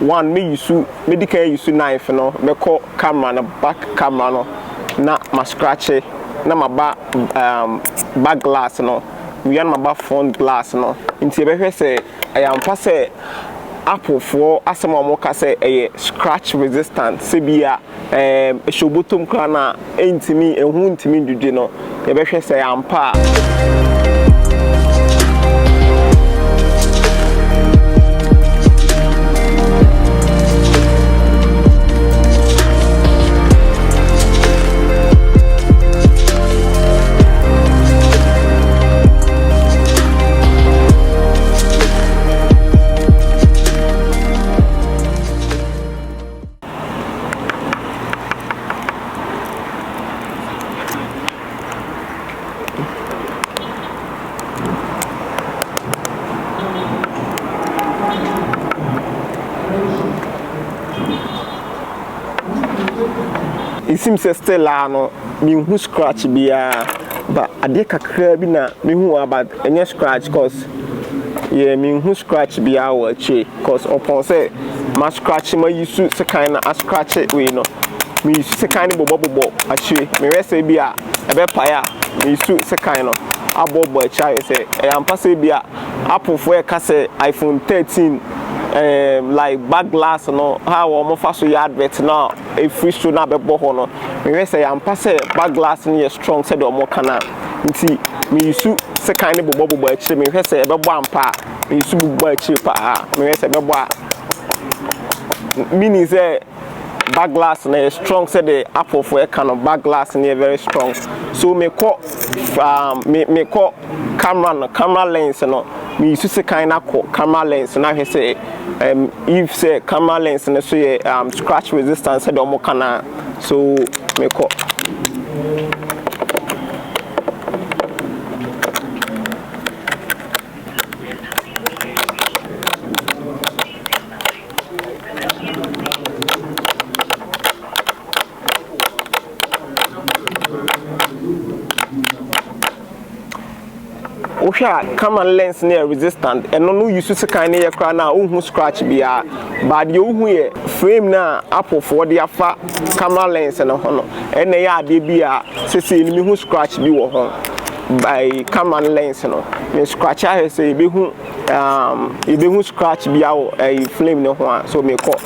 one me use medical use knife no me call camera na back camera no na ma scratch na ma back glass no we yan ma ba front glass no nti e be hwe say I am fa say Apple for asem omo ka say scratch resistant se bia shobotom kra na entimi ehu ntimi dwudwe no e be hwe say ampa it seems still no me who scratch bia but ade kakra bi na me who about any scratch cause yeah me who scratch bia wa che cause upon say my scratch my use se kind na scratch we no me use se kind bobo achi me we say bia e be paya me use se kind no abobo achi say e am pass bia Apple for e ka say iPhone 13 like back glass no how omo fa so ya advert now a free show na be bo ho no me say am pass back glass no strong said omo kana nti me use se kind bobo achi me say e be bo ampa me use bobo achi pa me say be bo meaning say back glass na strong said the Apple for a kind of back glass and very strong so me call camera lens no me use say kind of camera lens na he say if say camera lens na so scratch resistance said omo kana so me call camera lens near resistant and no use to kind of cry now who scratch be but you who frame na Apple for the afa camera lens and honor and they are they say me who scratch be by camera lens no me scratch I say be who scratch be a flame no one so me call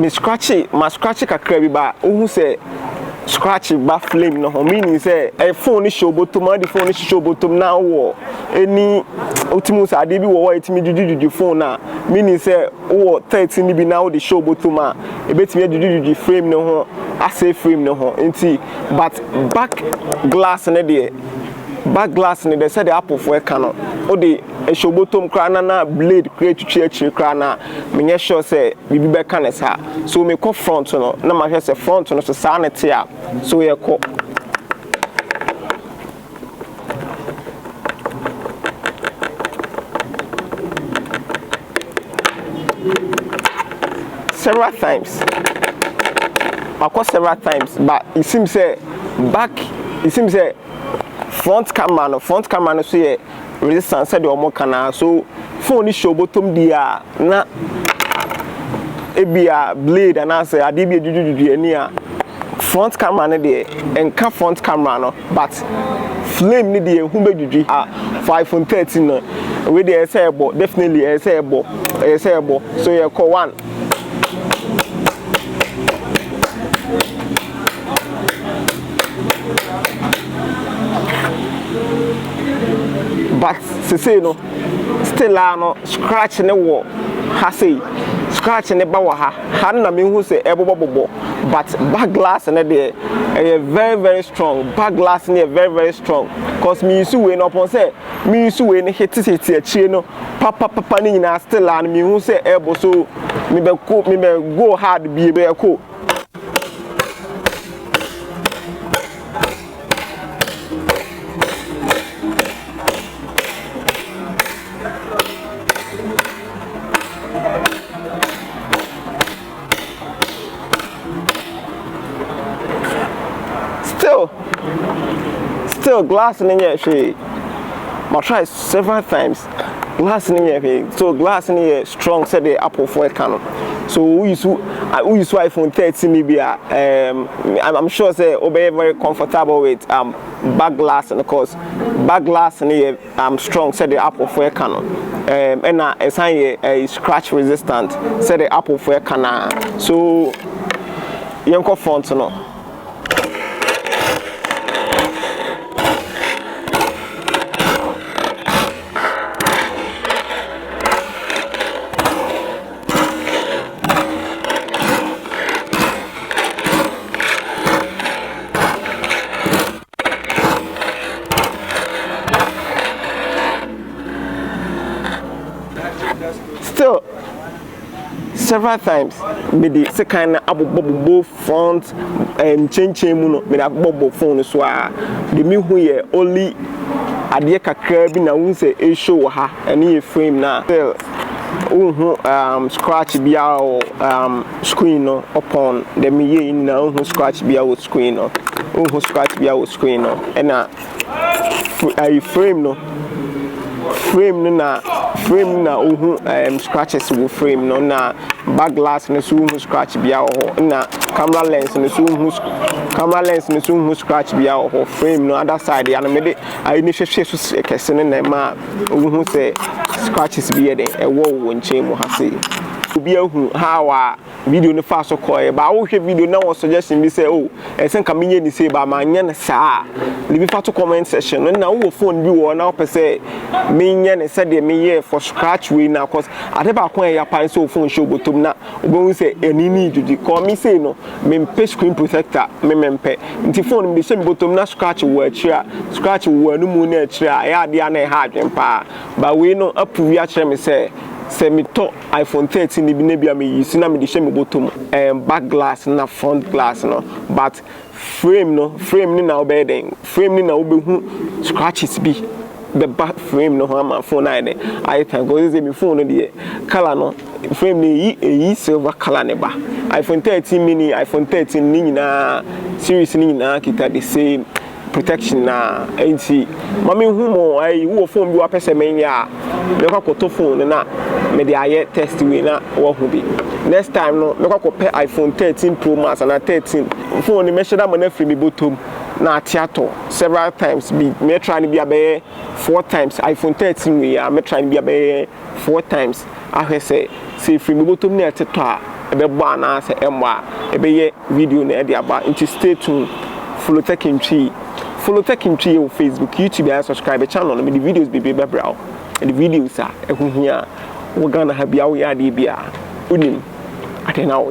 me my scratch kakra bi ba who say scratch ba flame no meaning say a phone show bottom the phone show bottom now wo any ultimus ade bi wo etimi dudu phone na meaning say wo 13 bi now the show bottom a e betimi dudu frame no ho ase frame no ho enti but back glass ne dey back glass ne dey say the Apple for e cano o dey e show bottom kra na blade create to kra na me sure say bibi be can sa so me ko front no na ma hwe say front no so sa na te a so ye ko several times but it seems say front camera no so ye resistance said omo kana so phone show bottom dia na ebia blade and I say ade bi dudu ani a front camera ne de enka front camera no but flame ne de hu be dudu for iPhone 13 no we dey say ebo definitely say ebo so you call one but say no still no scratch ne wo ha say scratch ne ba wo ha na me hu say ebobobo but back glass ne dey very very strong back glass ne very strong cause me use we no upon say me use we ne hit achie no papa ni nyina still no me hu say ebo so me go hard be ko Still glass in here she I tried several times glass in here so glass in here strong said the Apple for a canon so we use iPhone 13 maybe I'm sure say obey very comfortable with back glass and of course back glass in here strong said the Apple for a canon and a sign a scratch resistant said the Apple for a canon so young front no. Still, several times, me the second abo front change muno me that bobo phone so the me who ye only adie kakra bi na won say e show ha any frame na still scratch bia screen no upon the me ye na scratch bia screen no scratch bia screen no and na frame no scratches with frame no na back glass no so scratch bia na camera lens no so scratch bia frame no other side ya no me de I ni hwehwe so kese ne na ma say scratches bia de e wo nche mu ha say obi ahu how video no fa so koy ba wo hwe video na wo suggestion bi say oh esen ka menye ni say ba ma nya ne saa lebi fa to comment section no na wo phone bi wo na wo pese menye ne say de meye for scratch we na cause ade ba kon ya pan so phone show botom na obo say eni ni juji call me say no me mpe screen protector me mpe nti phone bi say botom na scratch wo akira scratch wo anu mu na akira ya ade na ha adwen pa ba we no apu ya kire me say me to iPhone 13 ni bi na bia me use na me de hye me bottom back glass na front glass no but frame ni na obeden frame ni na obehu scratches bi the back frame no ha phone na dey I can go say me phone no dey color no frame ni yi silver color ne ba iPhone 13 mini iPhone 13 ni nyina series ni nyina kita the same protection na anti mama hu mo ai wo phone bi wa pese men ya me kwa to phone na me dey aye test we na wo hu bi next time no me kwa pe iPhone 13 Pro Max na 13 phone ni me sheda mo na free me bottom na theater several times be me try ni bi abe 4 times iPhone 13 we ya me try ni bi abe 4 times ahwese say free me bottom na teto a ebe bo na say emwa ebe ye video na e dey aba into stay tuned follow Tech in Tree on Facebook, YouTube, and subscribe to the channel. The videos be brow. And the videos are here. We're gonna have your idea. Unim. I don't know.